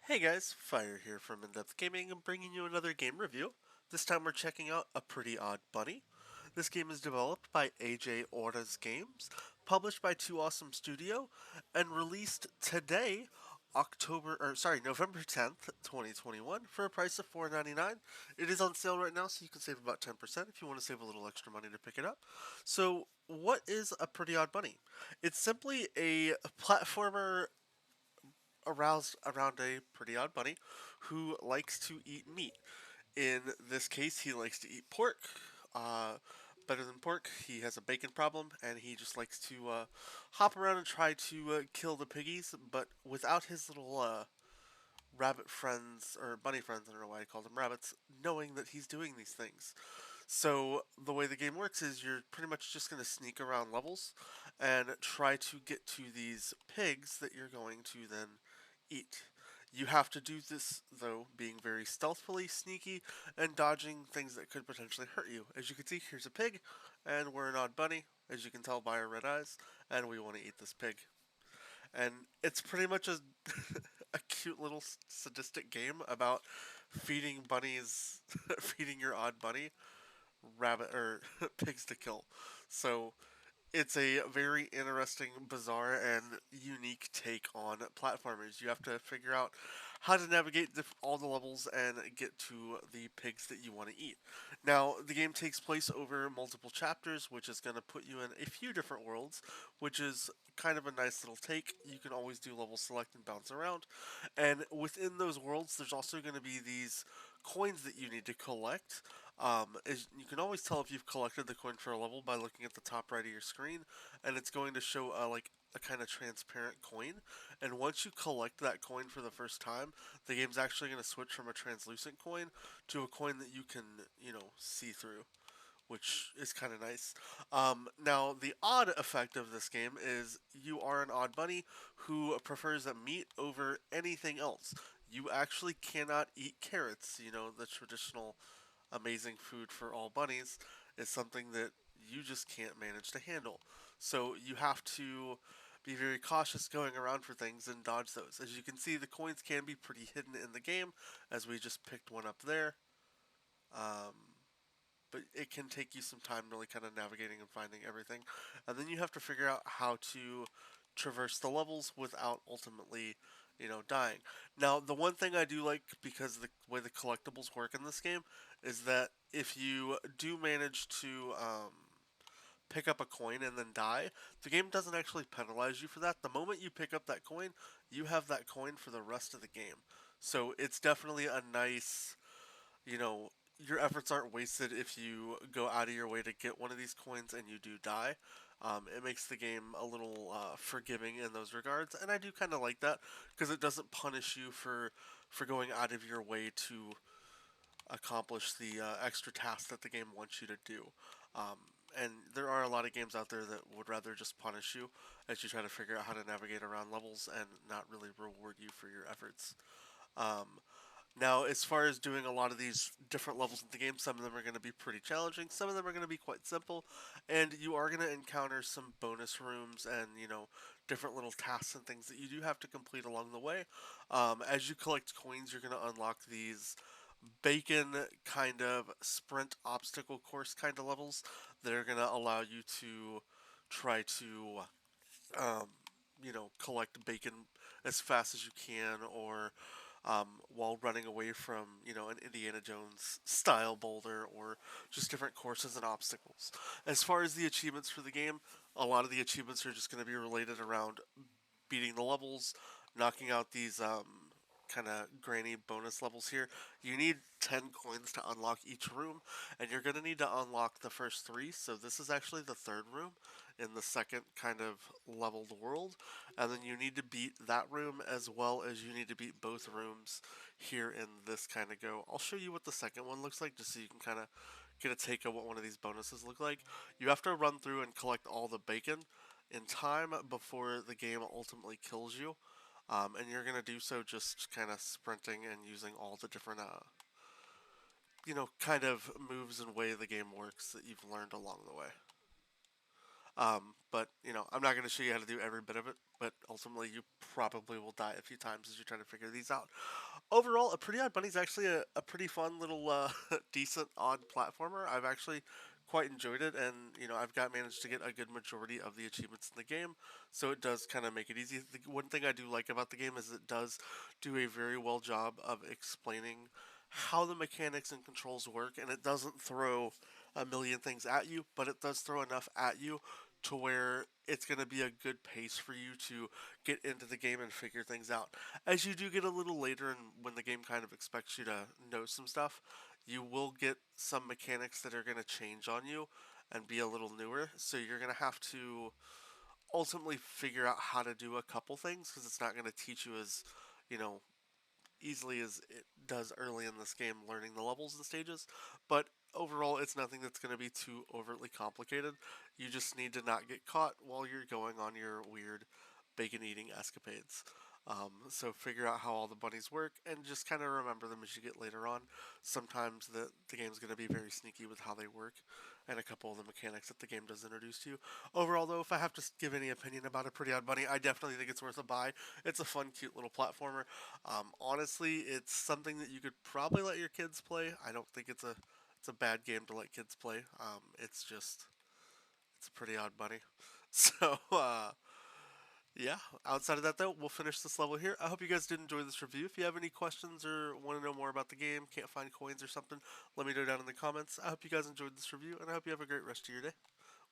Hey guys, Fire here from InDepth Gaming and bringing you another game review. This time we're checking out A Pretty Odd Bunny. This game is developed by AJ Ora's Games, published by Two Awesome Studio, and released today, November 10th, 2021, for a price of $4.99. It is on sale right now, so you can save about 10% if you want to save a little extra money to pick it up. So, what is A Pretty Odd Bunny? It's simply a platformer around a pretty odd bunny who likes to eat meat. In this case, he likes to eat pork. Uh, Better than pork, he has a bacon problem, and he just likes to hop around and try to kill the piggies, but without his little rabbit friends or bunny friends, I don't know why I called them rabbits, knowing that he's doing these things. So the way the game works is you're pretty much just going to sneak around levels and try to get to these pigs that you're going to then eat. You have to do this, though, being very stealthily sneaky and dodging things that could potentially hurt you. As you can see, here's a pig, and we're an odd bunny, as you can tell by our red eyes, and we want to eat this pig. And it's pretty much a, a cute little sadistic game about feeding bunnies, feeding your odd bunny rabbit or pigs to kill. So it's a very interesting, bizarre, and unique take on platformers. You have to figure out how to navigate all the levels and get to the pigs that you want to eat. Now, the game takes place over multiple chapters, which is going to put you in a few different worlds, which is kind of a nice little take. You can always do level select and bounce around. And within those worlds, there's also going to be these coins that you need to collect. You can always tell if you've collected the coin for a level by looking at the top right of your screen, and it's going to show like a kind of transparent coin. And once you collect that coin for the first time, the game's actually going to switch from a translucent coin to a coin that you can, see through, which is kind of nice. Now, the odd effect of this game is you are an odd bunny who prefers a meat over anything else. You actually cannot eat carrots, the traditional amazing food for all bunnies is something that you just can't manage to handle. So you have to be very cautious going around for things and dodge those. As you can see, the coins can be pretty hidden in the game, as we just picked one up there. Um, but it can take you some time really kind of navigating and finding everything. And then you have to figure out how to traverse the levels without ultimately, dying. Now, the one thing I do like, because the way the collectibles work in this game, is that if you do manage to pick up a coin and then die, the game doesn't actually penalize you for that. The moment you pick up that coin, you have that coin for the rest of the game. So it's definitely a nice, you know, your efforts aren't wasted if you go out of your way to get one of these coins and you do die. It makes the game a little forgiving in those regards, and I do kind of like that because it doesn't punish you for going out of your way to accomplish the extra tasks that the game wants you to do. Um, and there are a lot of games out there that would rather just punish you as you try to figure out how to navigate around levels and not really reward you for your efforts. Um, Now, as far as doing a lot of these different levels in the game, some of them are going to be pretty challenging, some of them are going to be quite simple, and you are going to encounter some bonus rooms and, different little tasks and things that you do have to complete along the way. As you collect coins, you're going to unlock these bacon kind of sprint obstacle course kind of levels that are going to allow you to try to, um, collect bacon as fast as you can, or while running away from, an Indiana Jones style boulder, or just different courses and obstacles. As far as the achievements for the game, a lot of the achievements are just going to be related around beating the levels, knocking out these kind of granny bonus levels here. You need 10 coins to unlock each room, and you're going to need to unlock the first three. So, this is actually the third room in the second kind of leveled world. And then you need to beat that room as well as you need to beat both rooms here in this kind of go. I'll show you what the second one looks like just so you can kind of get a take of what one of these bonuses look like. You have to run through and collect all the bacon in time before the game ultimately kills you. And you're going to do so just kind of sprinting and using all the different, kind of moves and way the game works that you've learned along the way. But, I'm not going to show you how to do every bit of it, but ultimately you probably will die a few times as you're trying to figure these out. Overall, A Pretty Odd Bunny is actually a pretty fun little, decent odd platformer. I've actually quite enjoyed it, and I've got managed to get a good majority of the achievements in the game, so it does kind of make it easy. The one thing I do like about the game is it does do a very well job of explaining how the mechanics and controls work, and it doesn't throw a million things at you, but it does throw enough at you to where it's going to be a good pace for you to get into the game and figure things out. As you do get a little later, and when the game kind of expects you to know some stuff, you will get some mechanics that are going to change on you and be a little newer. So you're going to have to ultimately figure out how to do a couple things because it's not going to teach you as, you know, easily as it does early in this game, learning the levels and stages. But overall, it's nothing that's going to be too overtly complicated. You just need to not get caught while you're going on your weird bacon eating escapades. So figure out how all the bunnies work and just kind of remember them as you get later on. Sometimes the game's going to be very sneaky with how they work and a couple of the mechanics that the game does introduce to you. Overall, though, if I have to give any opinion about A Pretty Odd Bunny, I definitely think it's worth a buy. It's a fun, cute little platformer. Honestly, it's something that you could probably let your kids play. I don't think it's a bad game to let kids play. It's a pretty odd bunny. So yeah. Outside of that, though, we'll finish this level here. I hope you guys did enjoy this review. If you have any questions or want to know more about the game, can't find coins or something, let me know down in the comments. I hope you guys enjoyed this review, and I hope you have a great rest of your day.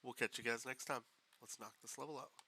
We'll catch you guys next time. Let's knock this level out.